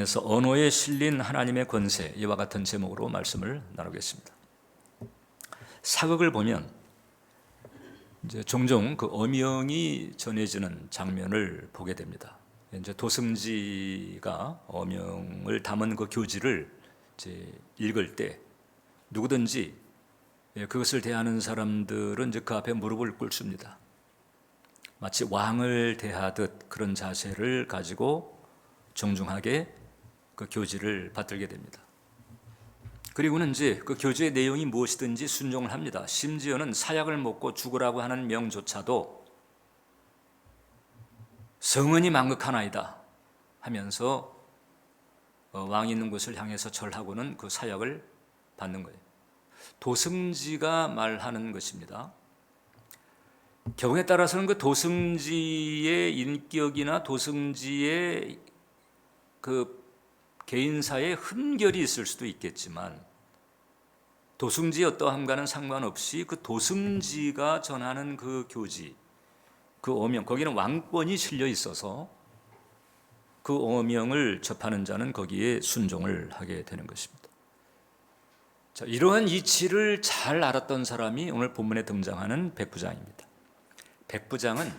그래서 언어에 실린 하나님의 권세, 이와 같은 제목으로 말씀을 나누겠습니다. 사극을 보면 이제 종종 그 어명이 전해지는 장면을 보게 됩니다. 이제 도승지가 어명을 담은 그 교지를 이제 읽을 때 누구든지 그것을 대하는 사람들은 이제 그 앞에 무릎을 꿇습니다. 마치 왕을 대하듯 그런 자세를 가지고 정중하게 그 교지를 받들게 됩니다. 그리고는 이제 그 교지의 내용이 무엇이든지 순종을 합니다. 심지어는 사약을 먹고 죽으라고 하는 명조차도 성은이 망극하나이다 하면서 왕이 있는 곳을 향해서 절하고는 그 사약을 받는 거예요. 도승지가 말하는 것입니다. 경우에 따라서는 그 도승지의 인격이나 도승지의 그 개인사에 흠결이 있을 수도 있겠지만 도승지의 어떠함과는 상관없이 그 도승지가 전하는 그 교지, 그 어명, 거기는 왕권이 실려 있어서 그 어명을 접하는 자는 거기에 순종을 하게 되는 것입니다. 자, 이러한 이치를 잘 알았던 사람이 오늘 본문에 등장하는 백부장입니다. 백부장은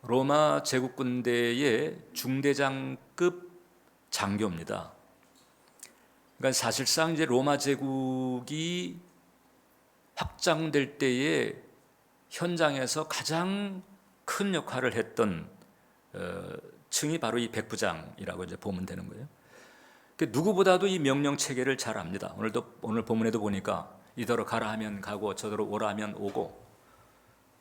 로마 제국군대의 중대장급 장교입니다. 그러니까 사실상 이제 로마 제국이 확장될 때에 현장에서 가장 큰 역할을 했던 층이 바로 이 백부장이라고 이제 보면 되는 거예요. 누구보다도 이 명령 체계를 잘 압니다. 오늘 본문에도 보니까 이더러 가라 하면 가고 저더러 오라 하면 오고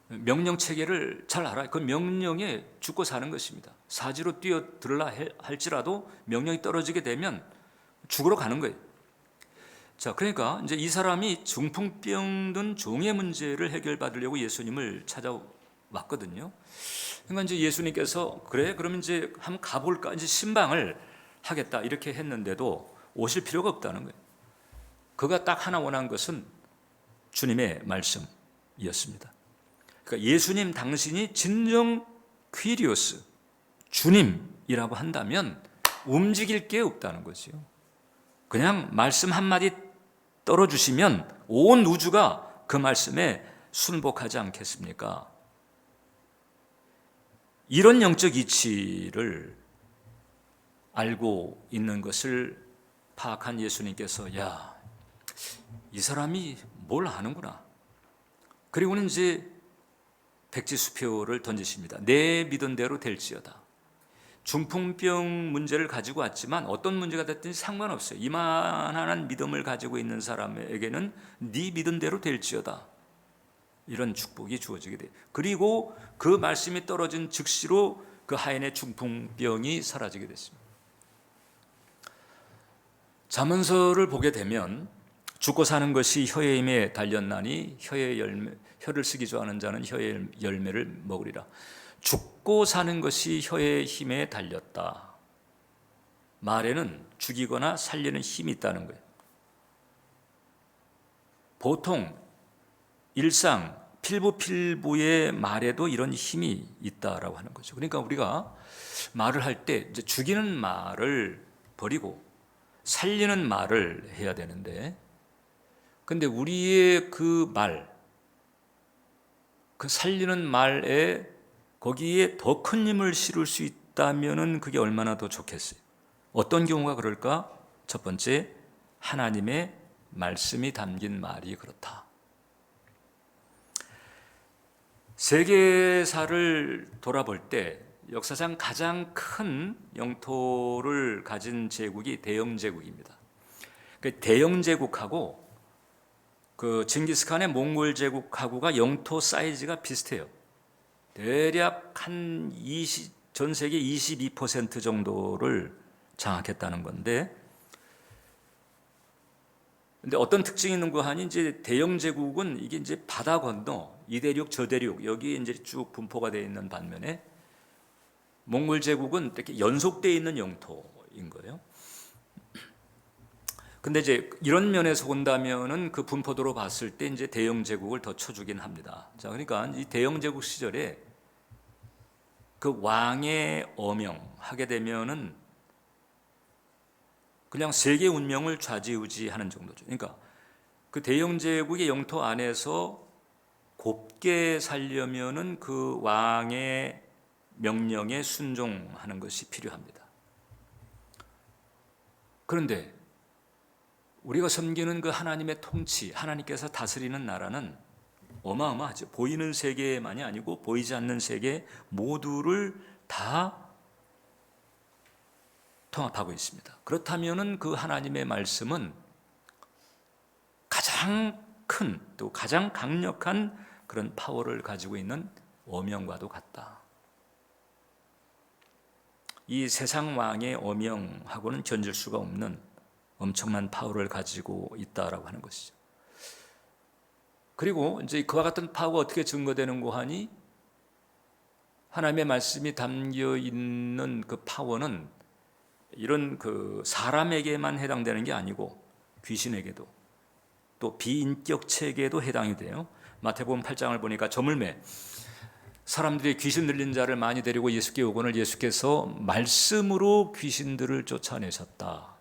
명령 체계를 잘 알아요. 그 명령에 죽고 사는 것입니다. 사지로 뛰어들라 할지라도 명령이 떨어지게 되면 죽으러 가는 거예요. 자, 그러니까 이제 이 사람이 중풍병 든 종의 문제를 해결받으려고 예수님을 찾아왔거든요. 그러니까 이제 예수님께서 그래, 그러면 이제 한번 가볼까? 이제 신방을 하겠다 이렇게 했는데도 오실 필요가 없다는 거예요. 그가 딱 하나 원한 것은 주님의 말씀이었습니다. 그러니까 예수님 당신이 진정 퀴리오스, 주님이라고 한다면 움직일 게 없다는 거죠. 그냥 말씀 한마디 떨어주시면 온 우주가 그 말씀에 순복하지 않겠습니까? 이런 영적 이치를 알고 있는 것을 파악한 예수님께서 야, 이 사람이 뭘 아는구나. 그리고는 이제 백지수표를 던지십니다. 내 믿은 대로 될지어다. 중풍병 문제를 가지고 왔지만 어떤 문제가 됐든지 상관없어요. 이만한 믿음을 가지고 있는 사람에게는 네 믿은 대로 될지어다. 이런 축복이 주어지게 돼요. 그리고 그 말씀이 떨어진 즉시로 그 하인의 중풍병이 사라지게 됐습니다. 잠언서를 보게 되면 죽고 사는 것이 혀의 힘에 달렸나니 혀를 쓰기 좋아하는 자는 혀의 열매를 먹으리라. 죽고 사는 것이 혀의 힘에 달렸다. 말에는 죽이거나 살리는 힘이 있다는 거예요. 보통 일상 필부의 말에도 이런 힘이 있다라고 하는 거죠. 그러니까 우리가 말을 할 때 이제 죽이는 말을 버리고 살리는 말을 해야 되는데, 근데 우리의 그 말, 그 살리는 말에 거기에 더 큰 힘을 실을 수 있다면은 그게 얼마나 더 좋겠어요. 어떤 경우가 그럴까? 첫 번째, 하나님의 말씀이 담긴 말이 그렇다. 세계사를 돌아볼 때 역사상 가장 큰 영토를 가진 제국이 대영제국입니다. 그 대영제국하고 그 징기스칸의 몽골 제국하고가 영토 사이즈가 비슷해요. 대략 전 세계 22% 정도를 장악했다는 건데, 근데 어떤 특징이 있는 거 하니 이제 대영 제국은 이게 이제 바다 건너 이 대륙 저 대륙 여기 이제 쭉 분포가 되어 있는 반면에 몽골 제국은 이렇게 연속되어 있는 영토인 거예요. 근데 이제 이런 면에서 본다면은 그 분포도로 봤을 때 이제 대영 제국을 더 쳐주긴 합니다. 자, 그러니까 이 대영 제국 시절에 그 왕의 어명 하게 되면은 그냥 세계 운명을 좌지우지하는 정도죠. 그러니까 그 대영제국의 영토 안에서 곱게 살려면은 그 왕의 명령에 순종하는 것이 필요합니다. 그런데 우리가 섬기는 그 하나님의 통치, 하나님께서 다스리는 나라는 어마어마하죠. 보이는 세계만이 아니고 보이지 않는 세계 모두를 다 통합하고 있습니다. 그렇다면은 그 하나님의 말씀은 가장 큰, 또 가장 강력한 그런 파워를 가지고 있는 어명과도 같다. 이 세상 왕의 어명하고는 견질 수가 없는 엄청난 파워를 가지고 있다라고 하는 것이죠. 그리고 이제 그와 같은 파워가 어떻게 증거되는고 하니, 하나님의 말씀이 담겨 있는 그 파워는 이런 그 사람에게만 해당되는 게 아니고 귀신에게도 또 비인격체에게도 해당이 돼요. 마태복음 8장을 보니까 저물매 사람들이 귀신 들린 자를 많이 데리고 예수께 오거늘 예수께서 말씀으로 귀신들을 쫓아내셨다.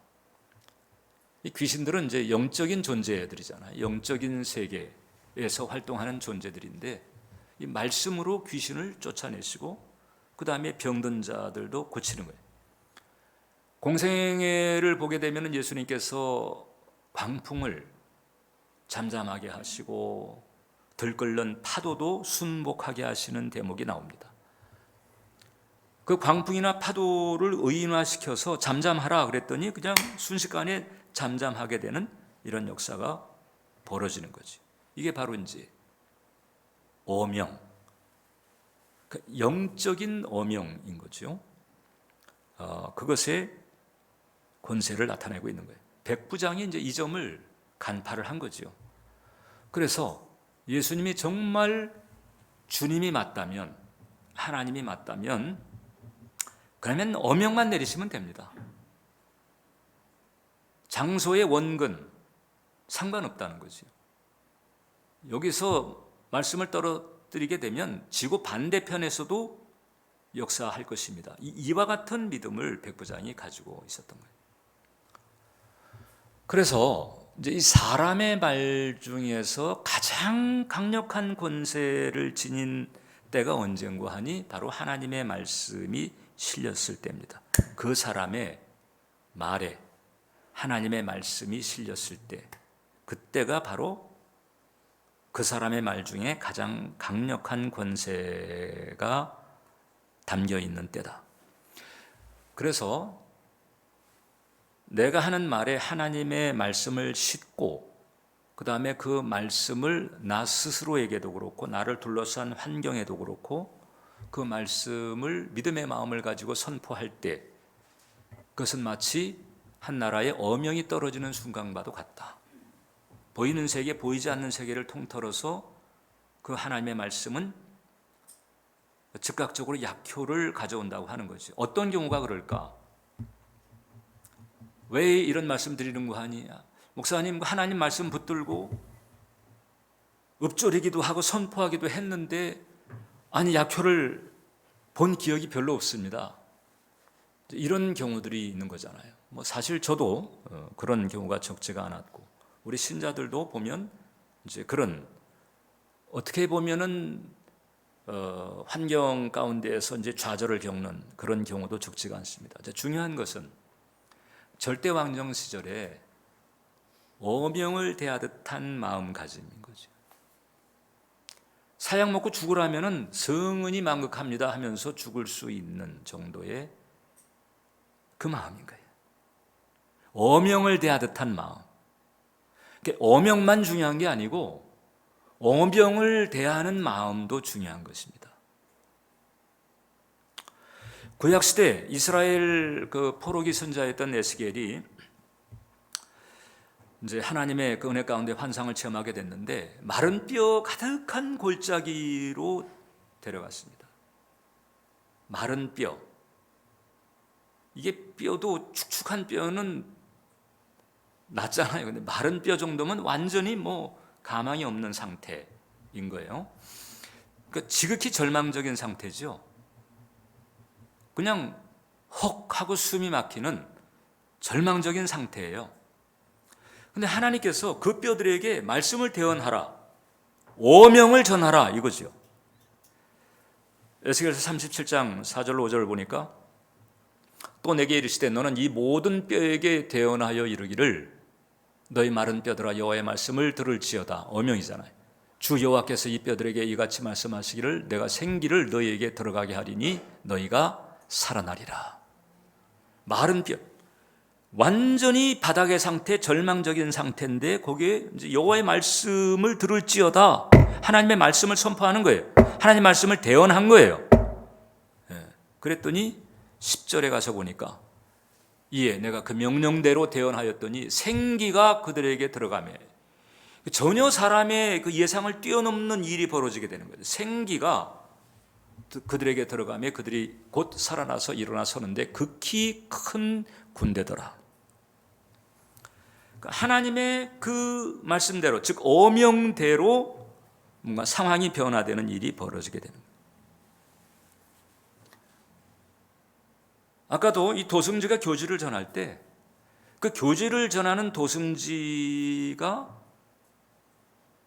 이 귀신들은 이제 영적인 존재들이잖아요. 영적인 세계에서 활동하는 존재들인데 이 말씀으로 귀신을 쫓아내시고 그 다음에 병든 자들도 고치는 거예요. 공생애를 보게 되면 예수님께서 광풍을 잠잠하게 하시고 들끓는 파도도 순복하게 하시는 대목이 나옵니다. 그 광풍이나 파도를 의인화시켜서 잠잠하라 그랬더니 그냥 순식간에 잠잠하게 되는 이런 역사가 벌어지는 거지. 이게 바로 이제 어명, 영적인 어명인 거죠. 그것의 권세를 나타내고 있는 거예요. 백부장이 이제 이 점을 간파를 한 거죠. 그래서 예수님이 정말 주님이 맞다면, 하나님이 맞다면, 그러면 어명만 내리시면 됩니다. 장소의 원근 상관없다는 거죠. 여기서 말씀을 떨어뜨리게 되면 지구 반대편에서도 역사할 것입니다. 이와 같은 믿음을 백부장이 가지고 있었던 거예요. 그래서 이제 이 사람의 말 중에서 가장 강력한 권세를 지닌 때가 언젠고 하니 바로 하나님의 말씀이 실렸을 때입니다. 그 사람의 말에 하나님의 말씀이 실렸을 때, 그때가 바로 그 사람의 말 중에 가장 강력한 권세가 담겨 있는 때다. 그래서 내가 하는 말에 하나님의 말씀을 싣고 그 다음에 그 말씀을 나 스스로에게도 그렇고 나를 둘러싼 환경에도 그렇고 그 말씀을 믿음의 마음을 가지고 선포할 때 그것은 마치 한 나라의 어명이 떨어지는 순간과도 같다. 보이는 세계, 보이지 않는 세계를 통틀어서 그 하나님의 말씀은 즉각적으로 약효를 가져온다고 하는 거죠. 어떤 경우가 그럴까? 왜 이런 말씀 드리는 거 하니? 목사님, 하나님 말씀 붙들고 읊조리기도 하고 선포하기도 했는데 아니 약효를 본 기억이 별로 없습니다. 이런 경우들이 있는 거잖아요. 뭐 사실 저도 그런 경우가 적지가 않았고 우리 신자들도 보면 이제 그런 어떻게 보면은 환경 가운데에서 이제 좌절을 겪는 그런 경우도 적지가 않습니다. 중요한 것은 절대 왕정 시절에 어명을 대하듯한 마음가짐인 거죠. 사약 먹고 죽으라면은 성은이 만극합니다 하면서 죽을 수 있는 정도의 그 마음인 거예요. 어명을 대하듯한 마음. 어명만 중요한 게 아니고 어명을 대하는 마음도 중요한 것입니다. 구약 시대 이스라엘 그 포로기 선자였던 에스겔이 이제 하나님의 그 은혜 가운데 환상을 체험하게 됐는데 마른 뼈 가득한 골짜기로 데려갔습니다. 마른 뼈. 이게 뼈도 축축한 뼈는 낫잖아요. 근데 마른 뼈 정도면 완전히 뭐 가망이 없는 상태인 거예요. 그러니까 지극히 절망적인 상태죠. 그냥 헉 하고 숨이 막히는 절망적인 상태예요. 근데 하나님께서 그 뼈들에게 말씀을 대언하라, 오명을 전하라 이거죠. 에스겔서 37장 4절로 5절을 보니까 또 내게 이르시되 너는 이 모든 뼈에게 대언하여 이르기를 너희 마른 뼈들아 여호와의 말씀을 들을지어다. 어명이잖아요. 주 여호와께서 이 뼈들에게 이같이 말씀하시기를 내가 생기를 너희에게 들어가게 하리니 너희가 살아나리라. 마른 뼈, 완전히 바닥의 상태, 절망적인 상태인데 거기에 이제 여호와의 말씀을 들을지어다. 하나님의 말씀을 선포하는 거예요. 하나님의 말씀을 대언한 거예요. 그랬더니 10절에 가서 보니까 이에 내가 그 명령대로 대언하였더니 생기가 그들에게 들어가매 전혀 사람의 그 예상을 뛰어넘는 일이 벌어지게 되는 거예요. 생기가 그들에게 들어가매 그들이 곧 살아나서 일어나 서는데 극히 큰 군대더라. 하나님의 그 말씀대로 즉 어명대로 뭔가 상황이 변화되는 일이 벌어지게 되는 거예요. 아까도 이 도승지가 교지를 전할 때 그 교지를 전하는 도승지가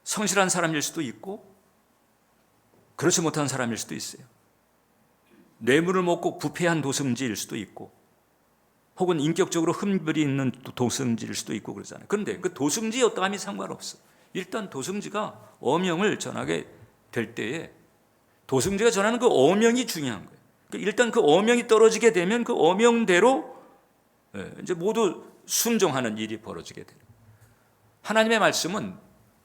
성실한 사람일 수도 있고 그렇지 못한 사람일 수도 있어요. 뇌물을 먹고 부패한 도승지일 수도 있고 혹은 인격적으로 흠결이 있는 도승지일 수도 있고 그러잖아요. 그런데 그 도승지의 어떠함이 상관없어. 일단 도승지가 어명을 전하게 될 때에 도승지가 전하는 그 어명이 중요한 거예요. 일단 그 어명이 떨어지게 되면 그 어명대로 이제 모두 순종하는 일이 벌어지게 돼요. 하나님의 말씀은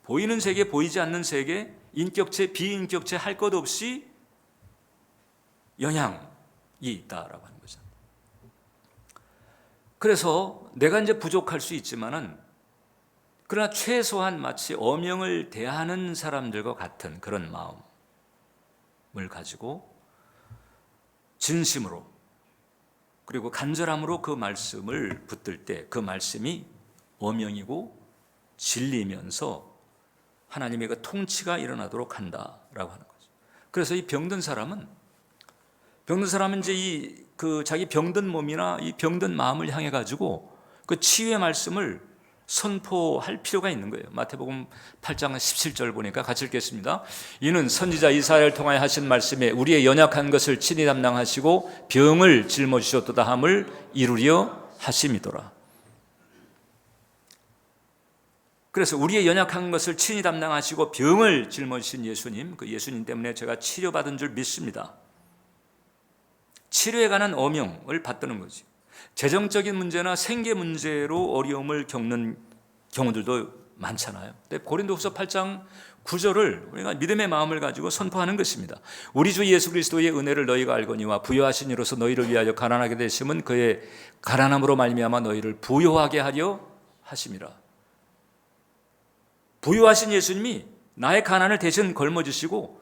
보이는 세계, 보이지 않는 세계, 인격체, 비인격체 할 것 없이 영향이 있다라고 하는 거죠. 그래서 내가 이제 부족할 수 있지만은 그러나 최소한 마치 어명을 대하는 사람들과 같은 그런 마음을 가지고 진심으로 그리고 간절함으로 그 말씀을 붙들 때 그 말씀이 어명이고 진리면서 하나님의 그 통치가 일어나도록 한다라고 하는 거죠. 그래서 이 병든 사람은 이제 그 자기 병든 몸이나 이 병든 마음을 향해 가지고 그 치유의 말씀을 선포할 필요가 있는 거예요. 마태복음 8장 17절 보니까 같이 읽겠습니다. 이는 선지자 이사야를 통하여 하신 말씀에 우리의 연약한 것을 친히 담당하시고 병을 짊어지셨도다 함을 이루려 하심이더라. 그래서 우리의 연약한 것을 친히 담당하시고 병을 짊어지신 예수님, 그 예수님 때문에 제가 치료받은 줄 믿습니다. 치료에 관한 어명을 받드는 거지. 재정적인 문제나 생계 문제로 어려움을 겪는 경우들도 많잖아요. 근데 고린도후서 8장 9절을 우리가 믿음의 마음을 가지고 선포하는 것입니다. 우리 주 예수 그리스도의 은혜를 너희가 알거니와 부요하신 이로서 너희를 위하여 가난하게 되심은 그의 가난함으로 말미암아 너희를 부요하게 하려 하심이라. 부요하신 예수님이 나의 가난을 대신 걸머지시고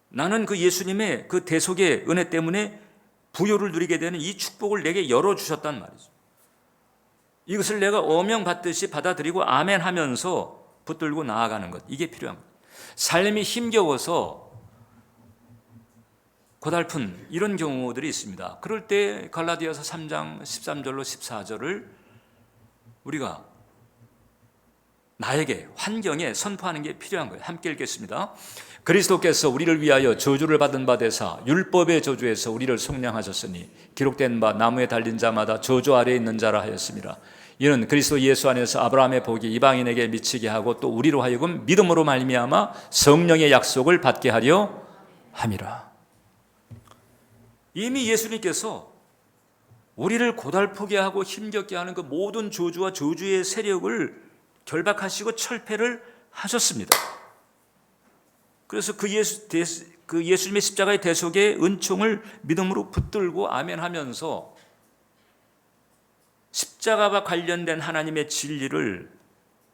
나는 그 예수님의 그 대속의 은혜 때문에 부요를 누리게 되는 이 축복을 내게 열어주셨단 말이죠. 이것을 내가 어명받듯이 받아들이고 아멘 하면서 붙들고 나아가는 것, 이게 필요한 거예요. 삶이 힘겨워서 고달픈 이런 경우들이 있습니다. 그럴 때 갈라디아서 3장 13절로 14절을 우리가 나에게 환경에 선포하는 게 필요한 거예요. 함께 읽겠습니다. 그리스도께서 우리를 위하여 저주를 받은 바 되사 율법의 저주에서 우리를 속량하셨으니 기록된 바 나무에 달린 자마다 저주 아래에 있는 자라 하였습니다. 이는 그리스도 예수 안에서 아브라함의 복이 이방인에게 미치게 하고 또 우리로 하여금 믿음으로 말미암아 성령의 약속을 받게 하려 함이라. 이미 예수님께서 우리를 고달프게 하고 힘겹게 하는 그 모든 저주와 저주의 세력을 결박하시고 철폐를 하셨습니다. 그래서 그 예수님의 십자가의 대속의 은총을 믿음으로 붙들고 아멘하면서 십자가와 관련된 하나님의 진리를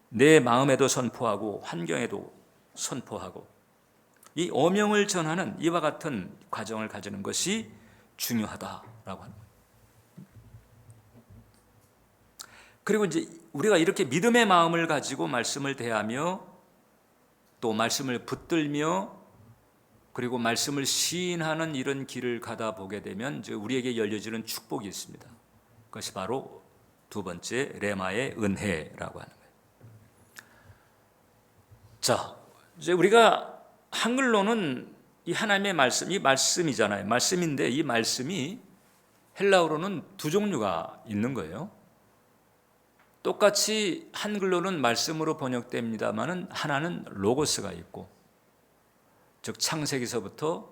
내 마음에도 선포하고 환경에도 선포하고 이 어명을 전하는 이와 같은 과정을 가지는 것이 중요하다라고 하는 거예요. 그리고 이제 우리가 이렇게 믿음의 마음을 가지고 말씀을 대하며 또 말씀을 붙들며 그리고 말씀을 시인하는 이런 길을 가다 보게 되면 이제 우리에게 열려지는 축복이 있습니다. 그것이 바로 두 번째 레마의 은혜라고 하는 거예요. 자, 이제 우리가 한글로는 이 하나님의 말씀, 이 말씀이잖아요. 말씀인데 이 말씀이 헬라어로는 두 종류가 있는 거예요. 똑같이 한글로는 말씀으로 번역됩니다만은 하나는 로고스가 있고, 즉 창세기서부터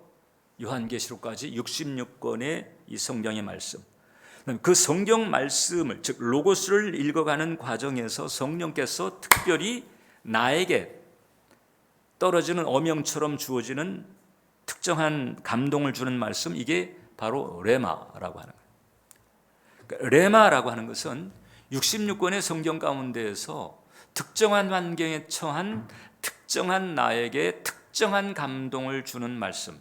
요한계시록까지 66권의 이 성경의 말씀, 그 성경 말씀을, 즉 로고스를 읽어가는 과정에서 성령께서 특별히 나에게 떨어지는 어명처럼 주어지는 특정한 감동을 주는 말씀, 이게 바로 레마라고 하는 거예요. 그러니까 레마라고 하는 것은 66권의 성경 가운데에서 특정한 환경에 처한 특정한 나에게 특정한 감동을 주는 말씀,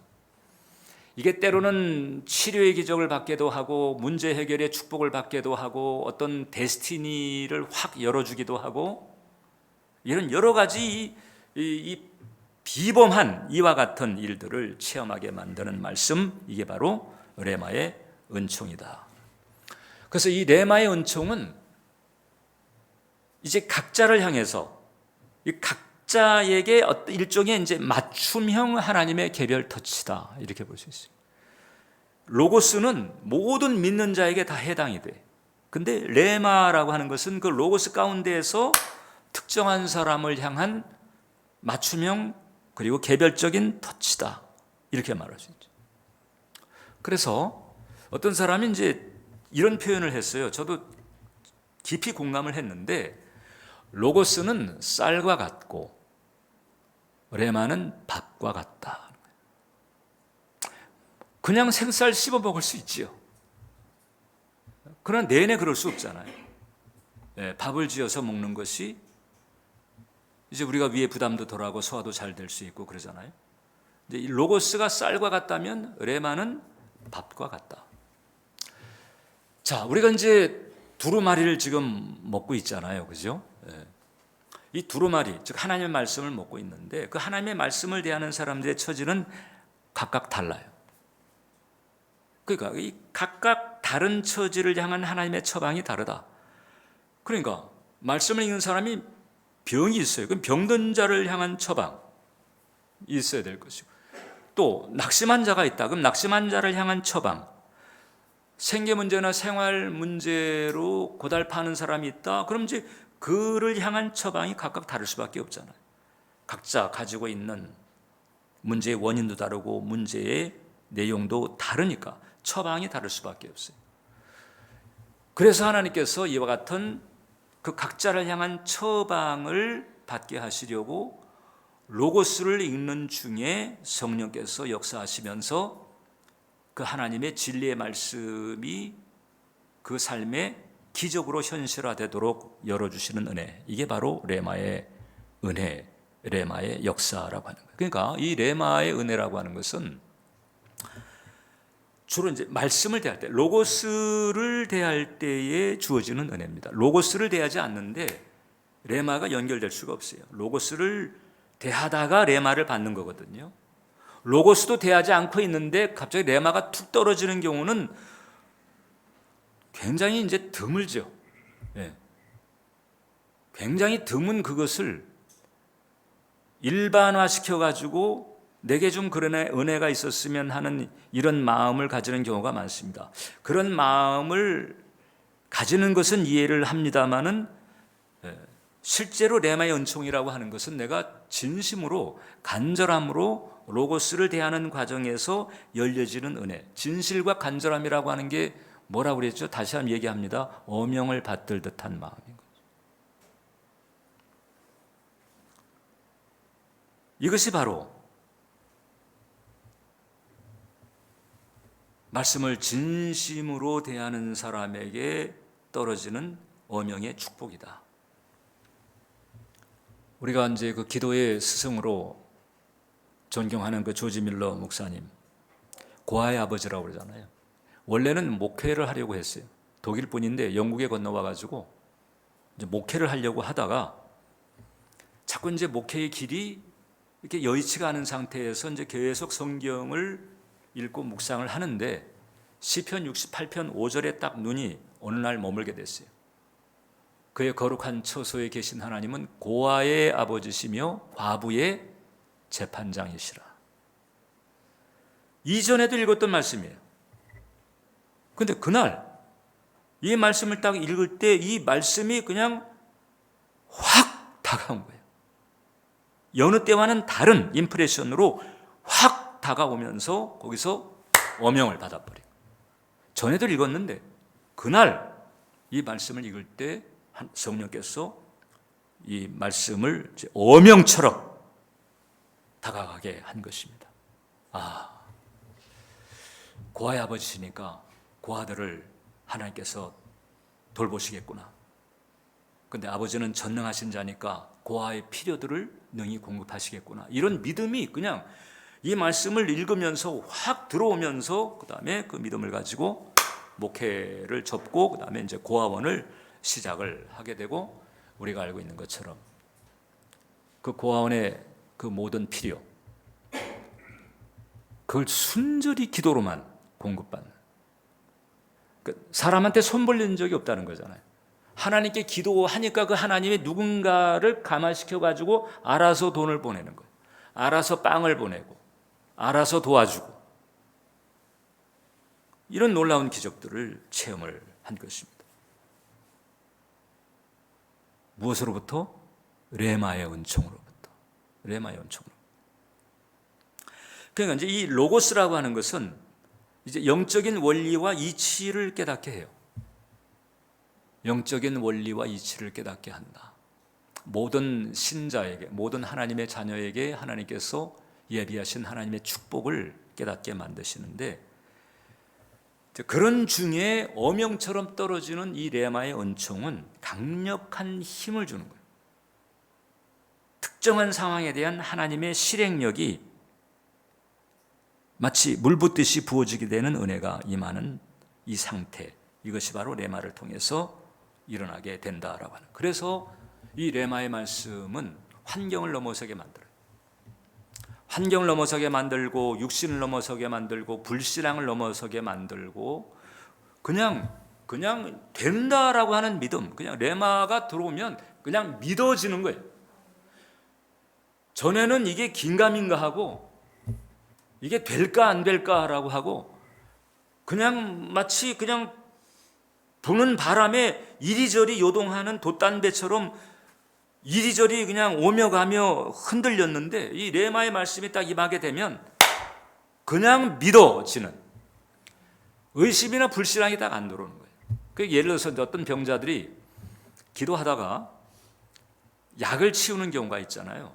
이게 때로는 치료의 기적을 받기도 하고 문제 해결의 축복을 받기도 하고 어떤 데스티니를 확 열어주기도 하고, 이런 여러 가지 이 비범한 이와 같은 일들을 체험하게 만드는 말씀, 이게 바로 레마의 은총이다. 그래서 이 레마의 은총은 이제 각자를 향해서 이 각자에게 어떤 일종의 이제 맞춤형 하나님의 개별 터치다, 이렇게 볼 수 있어요. 로고스는 모든 믿는 자에게 다 해당이 돼. 근데 레마라고 하는 것은 그 로고스 가운데에서 특정한 사람을 향한 맞춤형 그리고 개별적인 터치다, 이렇게 말할 수 있죠. 그래서 어떤 사람이 이제 이런 표현을 했어요. 저도 깊이 공감을 했는데, 로고스는 쌀과 같고 레마는 밥과 같다. 그냥 생쌀 씹어 먹을 수 있지요. 그러나 내내 그럴 수 없잖아요. 밥을 지어서 먹는 것이 이제 우리가 위에 부담도 덜하고 소화도 잘 될 수 있고 그러잖아요. 이제 이 로고스가 쌀과 같다면 레마는 밥과 같다. 자, 우리가 이제 두루마리를 지금 먹고 있잖아요, 그죠? 이 두루마리, 즉 하나님의 말씀을 먹고 있는데, 그 하나님의 말씀을 대하는 사람들의 처지는 각각 달라요. 그러니까 이 각각 다른 처지를 향한 하나님의 처방이 다르다. 그러니까 말씀을 읽는 사람이 병이 있어요. 그럼 병든 자를 향한 처방이 있어야 될 것이고, 또 낙심한 자가 있다. 그럼 낙심한 자를 향한 처방, 생계 문제나 생활 문제로 고달파하는 사람이 있다. 그럼 이제 그를 향한 처방이 각각 다를 수밖에 없잖아요. 각자 가지고 있는 문제의 원인도 다르고 문제의 내용도 다르니까 처방이 다를 수밖에 없어요. 그래서 하나님께서 이와 같은 그 각자를 향한 처방을 받게 하시려고 로고스를 읽는 중에 성령께서 역사하시면서 그 하나님의 진리의 말씀이 그 삶에 기적으로 현실화되도록 열어주시는 은혜, 이게 바로 레마의 은혜, 레마의 역사라고 하는 거예요. 그러니까 이 레마의 은혜라고 하는 것은 주로 이제 말씀을 대할 때, 로고스를 대할 때에 주어지는 은혜입니다. 로고스를 대하지 않는데 레마가 연결될 수가 없어요. 로고스를 대하다가 레마를 받는 거거든요. 로고스도 대하지 않고 있는데 갑자기 레마가 툭 떨어지는 경우는 굉장히 이제 드물죠. 굉장히 드문 그것을 일반화시켜 가지고 내게 좀 그런 은혜가 있었으면 하는 이런 마음을 가지는 경우가 많습니다. 그런 마음을 가지는 것은 이해를 합니다마는 실제로 레마의 은총이라고 하는 것은 내가 진심으로 간절함으로 로고스를 대하는 과정에서 열려지는 은혜, 진실과 간절함이라고 하는 게 뭐라고 그랬죠? 다시 한번 얘기합니다. 어명을 받들 듯한 마음인 거죠. 이것이 바로 말씀을 진심으로 대하는 사람에게 떨어지는 어명의 축복이다. 우리가 이제 그 기도의 스승으로 존경하는 그 조지 밀러 목사님, 고아의 아버지라고 그러잖아요. 원래는 목회를 하려고 했어요. 독일 분인데 영국에 건너와 가지고 이제 목회를 하려고 하다가 자꾸 이제 목회의 길이 이렇게 여의치가 않은 상태에서 이제 계속 성경을 읽고 묵상을 하는데 시편 68편 5절에 딱 눈이 어느 날 머물게 됐어요. 그의 거룩한 처소에 계신 하나님은 고아의 아버지시며 과부의 재판장이시라. 이전에도 읽었던 말씀이에요. 근데 그날 이 말씀을 딱 읽을 때 이 말씀이 그냥 확 다가온 거예요. 여느 때와는 다른 임프레션으로 확 다가오면서 거기서 어명을 받아버려요. 전에도 읽었는데 그날 이 말씀을 읽을 때 성령께서 이 말씀을 어명처럼 다가가게 한 것입니다. 고아의 아버지시니까 고아들을 하나님께서 돌보시겠구나. 근데 아버지는 전능하신 자니까 고아의 필요들을 능히 공급하시겠구나. 이런 믿음이 그냥 이 말씀을 읽으면서 확 들어오면서 그 다음에 그 믿음을 가지고 목회를 접고 그 다음에 이제 고아원을 시작을 하게 되고, 우리가 알고 있는 것처럼 그 고아원의 그 모든 필요, 그걸 순전히 기도로만 공급받는, 사람한테 손 벌린 적이 없다는 거잖아요. 하나님께 기도하니까 그 하나님이 누군가를 감화시켜 가지고 알아서 돈을 보내는 거예요. 알아서 빵을 보내고 알아서 도와주고, 이런 놀라운 기적들을 체험을 한 것입니다. 무엇으로부터? 레마의 은총으로부터. 레마의 은총으로. 그러니까 이제 이 로고스라고 하는 것은 이제 영적인 원리와 이치를 깨닫게 해요. 영적인 원리와 이치를 깨닫게 한다. 모든 신자에게, 모든 하나님의 자녀에게 하나님께서 예비하신 하나님의 축복을 깨닫게 만드시는데, 그런 중에 어명처럼 떨어지는 이 레마의 은총은 강력한 힘을 주는 거예요. 특정한 상황에 대한 하나님의 실행력이 마치 물 붓듯이 부어지게 되는 은혜가 임하는 이 상태, 이것이 바로 레마를 통해서 일어나게 된다라고 하는. 그래서 이 레마의 말씀은 환경을 넘어서게 만들어요. 환경을 넘어서게 만들고, 육신을 넘어서게 만들고, 불신앙을 넘어서게 만들고, 그냥 된다라고 하는 믿음, 그냥 레마가 들어오면 그냥 믿어지는 거예요. 전에는 이게 긴가민가 하고, 이게 될까 안 될까라고 하고, 그냥 마치 그냥 부는 바람에 이리저리 요동하는 돛단배처럼 이리저리 그냥 오며 가며 흔들렸는데, 이 레마의 말씀이 딱 임하게 되면 그냥 믿어지는, 의심이나 불신앙이 딱 안 들어오는 거예요. 예를 들어서 어떤 병자들이 기도하다가 약을 치우는 경우가 있잖아요.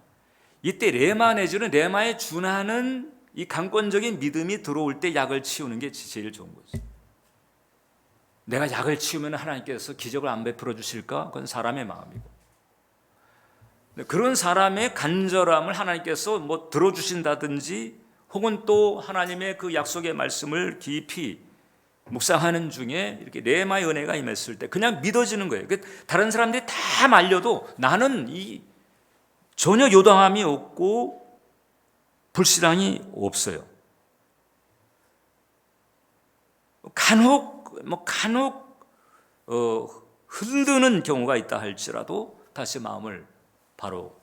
이때 레마 내지는 레마에 준하는 이 강권적인 믿음이 들어올 때 약을 치우는 게 제일 좋은 거죠. 내가 약을 치우면 하나님께서 기적을 안 베풀어 주실까? 그건 사람의 마음이고, 그런 사람의 간절함을 하나님께서 뭐 들어주신다든지, 혹은 또 하나님의 그 약속의 말씀을 깊이 묵상하는 중에 이렇게 레마의 은혜가 임했을 때 그냥 믿어지는 거예요. 다른 사람들이 다 말려도 나는 전혀 요동함이 없고 불신앙이 없어요. 간혹 흔드는 경우가 있다 할지라도 다시 마음을 바로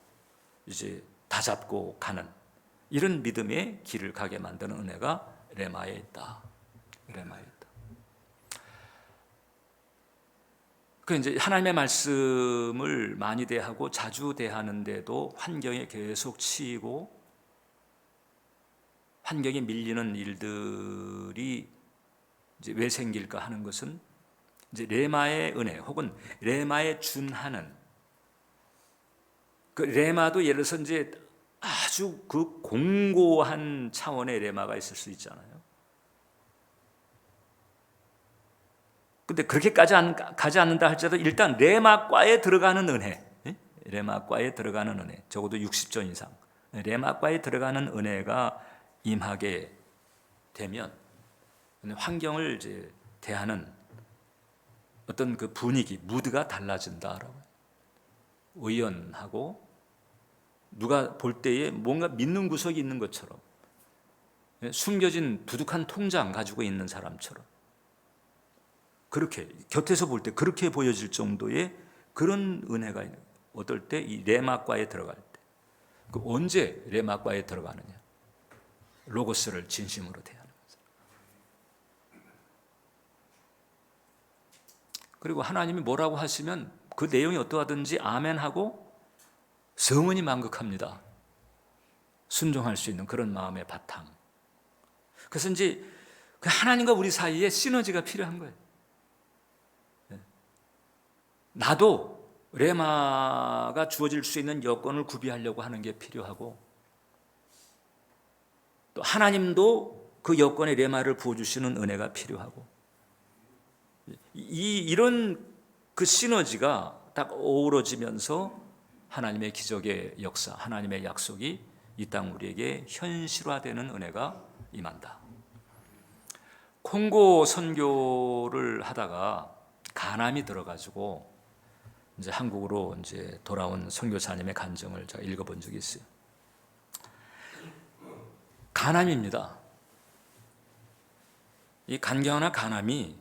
이제 다잡고 가는, 이런 믿음의 길을 가게 만드는 은혜가 레마에 있다. 레마에 있다. 그 이제 하나님의 말씀을 많이 대하고 자주 대하는데도 환경에 계속 치이고 환경에 밀리는 일들이 이제 왜 생길까 하는 것은 이제 레마의 은혜 혹은 레마에 준하는, 그 레마도 예를 들어서 이제 아주 그 공고한 차원의 레마가 있을 수 있잖아요. 근데 그렇게까지 가지 않는다 할지라도 일단 레마과에 들어가는 은혜, 레마과에 들어가는 은혜, 적어도 60전 이상 레마과에 들어가는 은혜가 임하게 되면 환경을 이제 대하는 어떤 그 분위기, 무드가 달라진다라고. 의연하고 누가 볼 때에 뭔가 믿는 구석이 있는 것처럼, 숨겨진 두둑한 통장 가지고 있는 사람처럼, 그렇게 곁에서 볼 때 그렇게 보여질 정도의 그런 은혜가 있는 거예요. 어떨 때? 이 레마과에 들어갈 때. 그 언제 레마과에 들어가느냐? 로고스를 진심으로 대하는 거죠. 그리고 하나님이 뭐라고 하시면 그 내용이 어떠하든지 아멘하고 성은이 만극합니다. 순종할 수 있는 그런 마음의 바탕. 그래서 이제 그 하나님과 우리 사이에 시너지가 필요한 거예요. 나도 레마가 주어질 수 있는 여건을 구비하려고 하는 게 필요하고, 또 하나님도 그 여건에 레마를 부어주시는 은혜가 필요하고, 이런 그 시너지가 딱 어우러지면서 하나님의 기적의 역사, 하나님의 약속이 이 땅 우리에게 현실화되는 은혜가 임한다. 콩고 선교를 하다가 간암이 들어가지고 이제 한국으로 이제 돌아온 선교사님의 간증을 제가 읽어본 적이 있어요. 간암입니다. 이 간경화나 간암이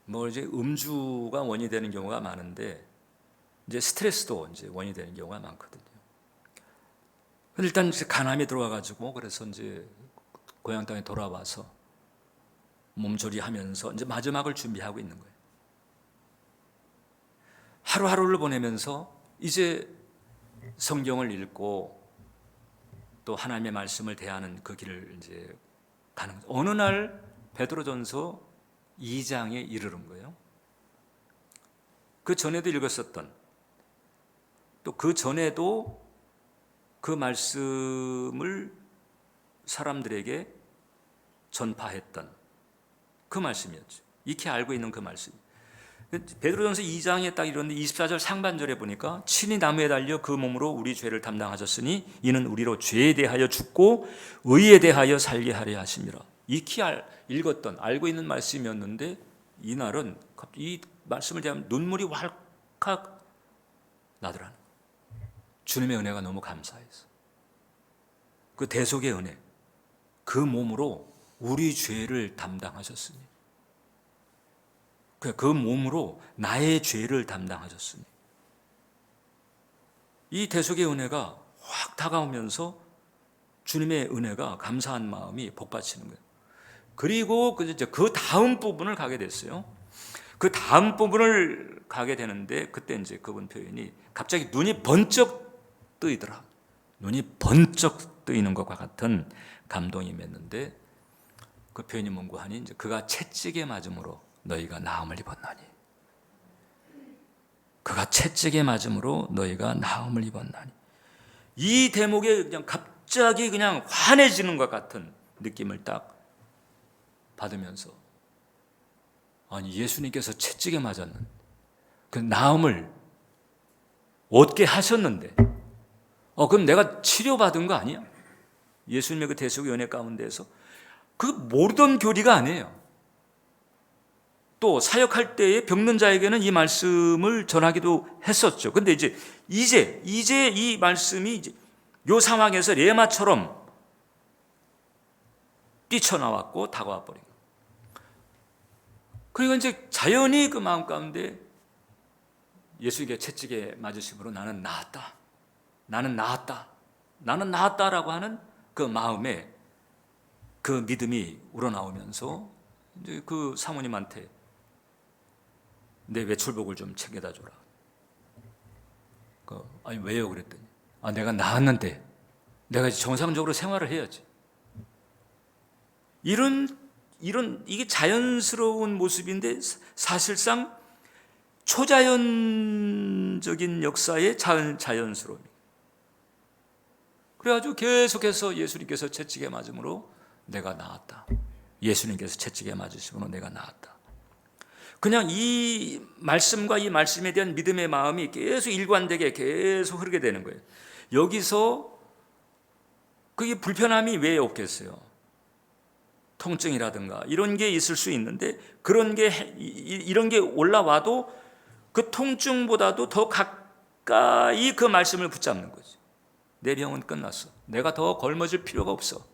뭐 이제 음주가 원인이 되는 경우가 많은데 이제 스트레스도 이제 원인이 되는 경우가 많거든요. 일단 이제 간암이 들어와가지고 그래서 이제 고향 땅에 돌아와서 몸조리하면서 이제 마지막을 준비하고 있는 거예요. 하루하루를 보내면서 이제 성경을 읽고 또 하나님의 말씀을 대하는 그 길을 이제 가는 거예요. 어느 날 베드로전서 2장에 이르는 거예요. 그 전에도 읽었었던, 또 그 전에도 그 말씀을 사람들에게 전파했던 그 말씀이었죠. 익히 알고 있는 그 말씀. 베드로전서 2장에 딱 이런데 24절 상반절에 보니까 친히 나무에 달려 그 몸으로 우리 죄를 담당하셨으니 이는 우리로 죄에 대하여 죽고 의에 대하여 살게 하려 하심이라. 익히 읽었던, 알고 있는 말씀이었는데 이날은 이 말씀을 대하면 눈물이 왈칵 나더라는 거예요. 주님의 은혜가 너무 감사해서. 그 대속의 은혜, 그 몸으로 우리 죄를 담당하셨으니, 그 몸으로 나의 죄를 담당하셨으니, 이 대속의 은혜가 확 다가오면서 주님의 은혜가 감사한 마음이 복받치는 거예요. 그리고 그 다음 부분을 가게 됐어요. 그 다음 부분을 가게 되는데 그때 이제 그분 표현이 갑자기 눈이 번쩍 뜨이더라. 눈이 번쩍 뜨이는 것과 같은 감동이 맺는데 그 표현이 뭔고 하니 이제 그가 채찍에 맞음으로 너희가 나음을 입었나니. 그가 채찍에 맞음으로 너희가 나음을 입었나니. 이 대목에 그냥 갑자기 그냥 환해지는 것 같은 느낌을 딱 받으면서, 아니 예수님께서 채찍에 맞았는 그 나음을 얻게 하셨는데 그럼 내가 치료받은 거 아니야? 예수님의 그 대속의 은혜 가운데서 그 모르던 교리가 아니에요. 또 사역할 때에 병든 자에게는 이 말씀을 전하기도 했었죠. 근데 이제 이 말씀이 이제 요 상황에서 레마처럼 뛰쳐나왔고 다가와 버린 거예요. 그리고 이제 자연히 그 마음 가운데 예수에게 채찍에 맞으심으로 나는 나았다. 나는 나았다. 나는 나았다라고 하는 그 마음에 그 믿음이 우러나오면서 이제 그 사모님한테 내 외출복을 좀 챙겨다 줘라. 아니 왜요? 그랬더니 내가 나았는데 내가 이제 정상적으로 생활을 해야지. 이게 자연스러운 모습인데 사실상 초자연적인 역사의 자연스러움이. 그래가지고 계속해서 예수님께서 채찍에 맞음으로 내가 나았다. 예수님께서 채찍에 맞으심으로 내가 나았다. 그냥 이 말씀과 이 말씀에 대한 믿음의 마음이 계속 일관되게 계속 흐르게 되는 거예요. 여기서 그게 불편함이 왜 없겠어요? 통증이라든가 이런 게 있을 수 있는데 이런 게 올라와도 그 통증보다도 더 가까이 그 말씀을 붙잡는 거지. 내 병은 끝났어. 내가 더 걸머질 필요가 없어.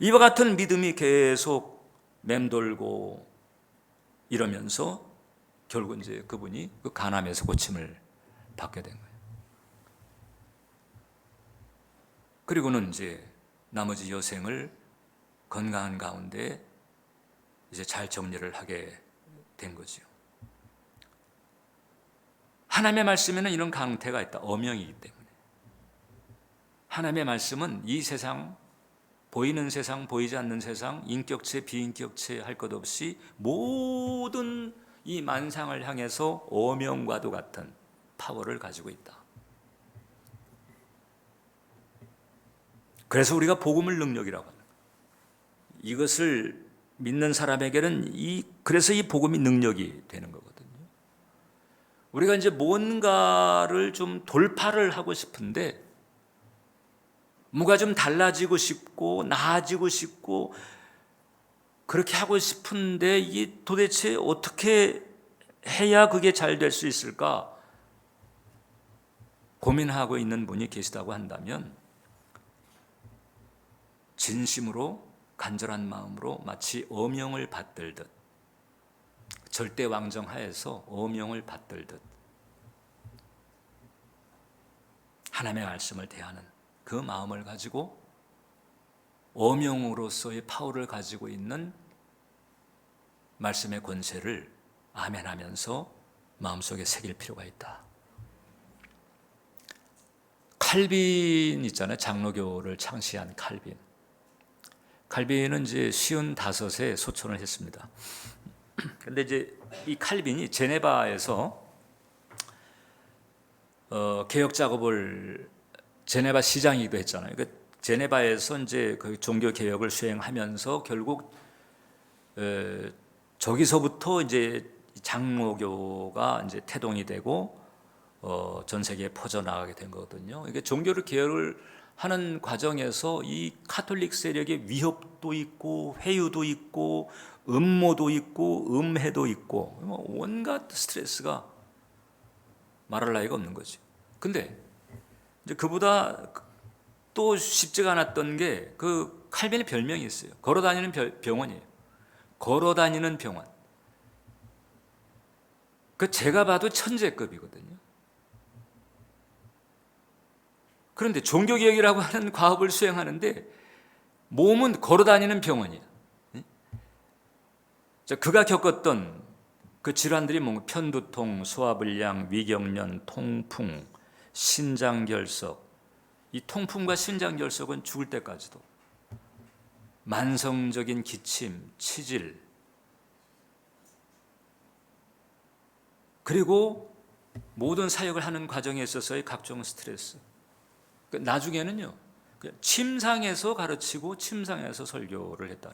이와 같은 믿음이 계속 맴돌고 이러면서 결국 이제 그분이 그 간암에서 고침을 받게 된 거예요. 그리고는 이제 나머지 여생을 건강한 가운데 이제 잘 정리를 하게 된 거죠. 하나님의 말씀에는 이런 강태가 있다. 엄형이기 때문에. 하나님의 말씀은 이 세상, 보이는 세상, 보이지 않는 세상, 인격체, 비인격체 할 것 없이 모든 이 만상을 향해서 엄형과도 같은 파워를 가지고 있다. 그래서 우리가 복음을 능력이라고 합니다. 이것을 믿는 사람에게는 그래서 이 복음이 능력이 되는 거거든요. 우리가 이제 뭔가를 좀 돌파를 하고 싶은데, 뭔가 좀 달라지고 싶고 나아지고 싶고 그렇게 하고 싶은데 이게 도대체 어떻게 해야 그게 잘 될 수 있을까 고민하고 있는 분이 계시다고 한다면, 진심으로 간절한 마음으로 마치 엄형을 받들듯, 절대 왕정 하에서 엄형을 받들듯 하나님의 말씀을 대하는 그 마음을 가지고 엄형으로서의 파워를 가지고 있는 말씀의 권세를 아멘하면서 마음속에 새길 필요가 있다. 칼빈 있잖아요. 장로교를 창시한 칼빈. 칼빈은 이제 55에 소천을 했습니다. 근데 이제 이 칼빈이 제네바에서 개혁 작업을, 제네바 시장이기도 했잖아요. 그러니까 제네바에서 이제 그 종교 개혁을 수행하면서 결국 저기서부터 이제 장로교가 이제 태동이 되고 전 세계에 퍼져 나가게 된 거거든요. 이게 종교를 개혁을 하는 과정에서 이 카톨릭 세력의 위협도 있고 회유도 있고 음모도 있고 음해도 있고 온갖 스트레스가 말할 나위가 없는 거지. 근데 이제 그보다 또 쉽지가 않았던 게 그 칼빈의 별명이 있어요. 걸어다니는 병원이에요. 걸어다니는 병원. 그 제가 봐도 천재급이거든요. 그런데 종교개혁이라고 하는 과업을 수행하는데 몸은 걸어다니는 병원이에요. 그가 겪었던 그 질환들이 뭔가 편두통, 소화불량, 위경련, 통풍, 신장결석. 이 통풍과 신장결석은 죽을 때까지도, 만성적인 기침, 치질, 그리고 모든 사역을 하는 과정에 있어서의 각종 스트레스. 나중에는요, 침상에서 가르치고 침상에서 설교를 했다.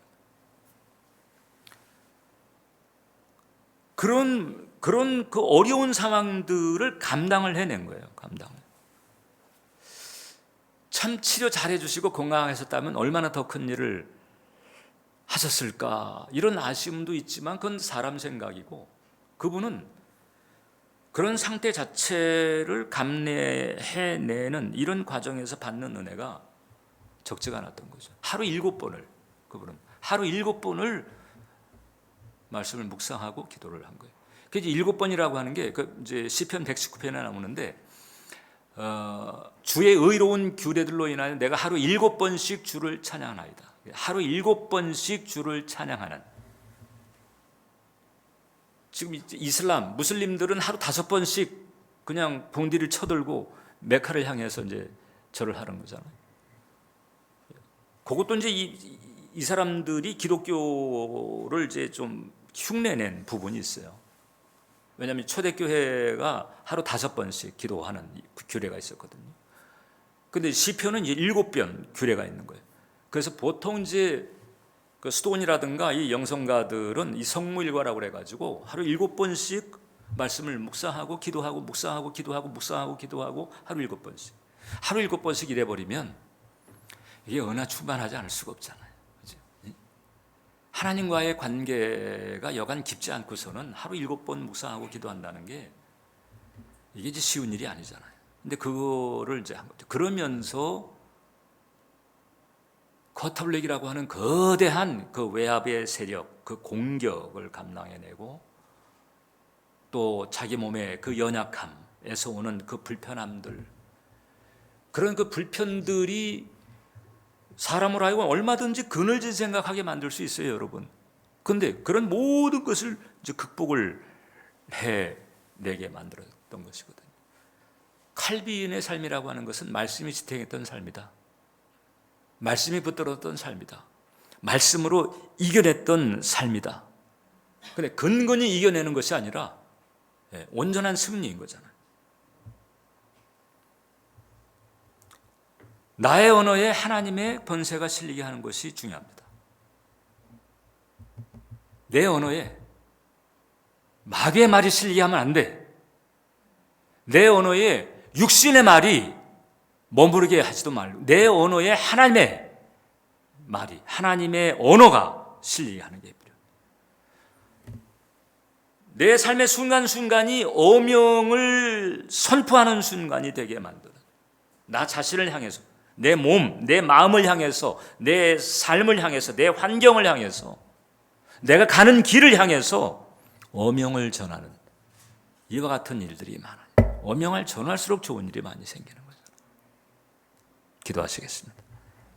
그런 그 어려운 상황들을 감당을 해낸 거예요. 감당을. 참 치료 잘해 주시고 건강하셨다면 얼마나 더 큰 일을 하셨을까, 이런 아쉬움도 있지만 그건 사람 생각이고, 그분은 그런 상태 자체를 감내해내는 이런 과정에서 받는 은혜가 적지가 않았던 거죠. 하루 7번을, 그분은 하루 7번을 말씀을 묵상하고 기도를 한 거예요. 그래서 7번이라고 하는 게 이제 시편 119편에 나오는데, 주의 의로운 규례들로 인하여 내가 하루 7번씩 주를 찬양하나이다. 하루 7번씩 주를 찬양하는. 지금 이슬람, 무슬림들은 하루 5번씩 그냥 봉디를 쳐들고 메카를 향해서 이제 절을 하는 거잖아요. 그것도 이제 이 사람들이 기독교를 이제 좀 흉내낸 부분이 있어요. 왜냐하면 초대교회가 하루 5번씩 기도하는 규례가 있었거든요. 근데 시편은 이제 7번 규례가 있는 거예요. 그래서 보통 이제 그 수도원이라든가 이 영성가들은 이 성무일과라고 그래가지고 하루 7번씩 말씀을 묵상하고 기도하고 묵상하고 기도하고 묵상하고 기도하고 하루 7번씩. 하루 7번씩 이래버리면 이게 언어가 충만하지 않을 수가 없잖아요. 그죠? 하나님과의 관계가 여간 깊지 않고서는 하루 7번 묵상하고 기도한다는 게 이게 이제 쉬운 일이 아니잖아요. 근데 그거를 이제 한 거죠. 그러면서 카톨릭이라고 하는 거대한 그 외압의 세력, 그 공격을 감당해내고 또 자기 몸의 그 연약함에서 오는 그 불편함들, 그런 그 불편들이 사람으로 하여금 얼마든지 그늘진 생각하게 만들 수 있어요, 여러분. 그런데 그런 모든 것을 이제 극복을 해내게 만들었던 것이거든요. 칼빈의 삶이라고 하는 것은 말씀이 지탱했던 삶이다. 말씀이 붙들었던 삶이다. 말씀으로 이겨냈던 삶이다. 근데 근근히 이겨내는 것이 아니라 온전한 승리인 거잖아요. 나의 언어에 하나님의 권세가 실리게 하는 것이 중요합니다. 내 언어에 마귀의 말이 실리게 하면 안 돼. 내 언어에 육신의 말이 머무르게 하지도 말고 내 언어에 하나님의 말이, 하나님의 언어가 실리게 하는 게 필요해요. 내 삶의 순간순간이 어명을 선포하는 순간이 되게 만드는, 나 자신을 향해서, 내 몸, 내 마음을 향해서, 내 삶을 향해서, 내 환경을 향해서, 내가 가는 길을 향해서 어명을 전하는 이와 같은 일들이 많아요. 어명을 전할수록 좋은 일이 많이 생기는 거죠. 기도하시겠습니다.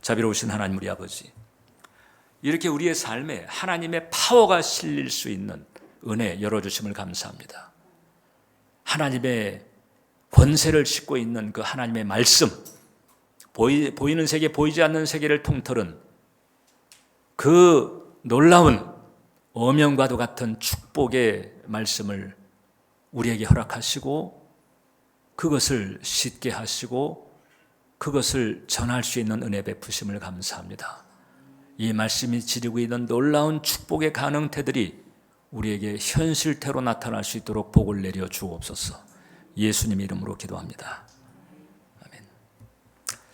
자비로우신 하나님 우리 아버지, 이렇게 우리의 삶에 하나님의 파워가 실릴 수 있는 은혜 열어주심을 감사합니다. 하나님의 권세를 싣고 있는 그 하나님의 말씀, 보이는 세계, 보이지 않는 세계를 통틀은 그 놀라운 어명과도 같은 축복의 말씀을 우리에게 허락하시고 그것을 싣게 하시고 그것을 전할 수 있는 은혜 베푸심을 감사합니다. 이 말씀이 지니고 있는 놀라운 축복의 가능태들이 우리에게 현실태로 나타날 수 있도록 복을 내려 주옵소서. 예수님 이름으로 기도합니다.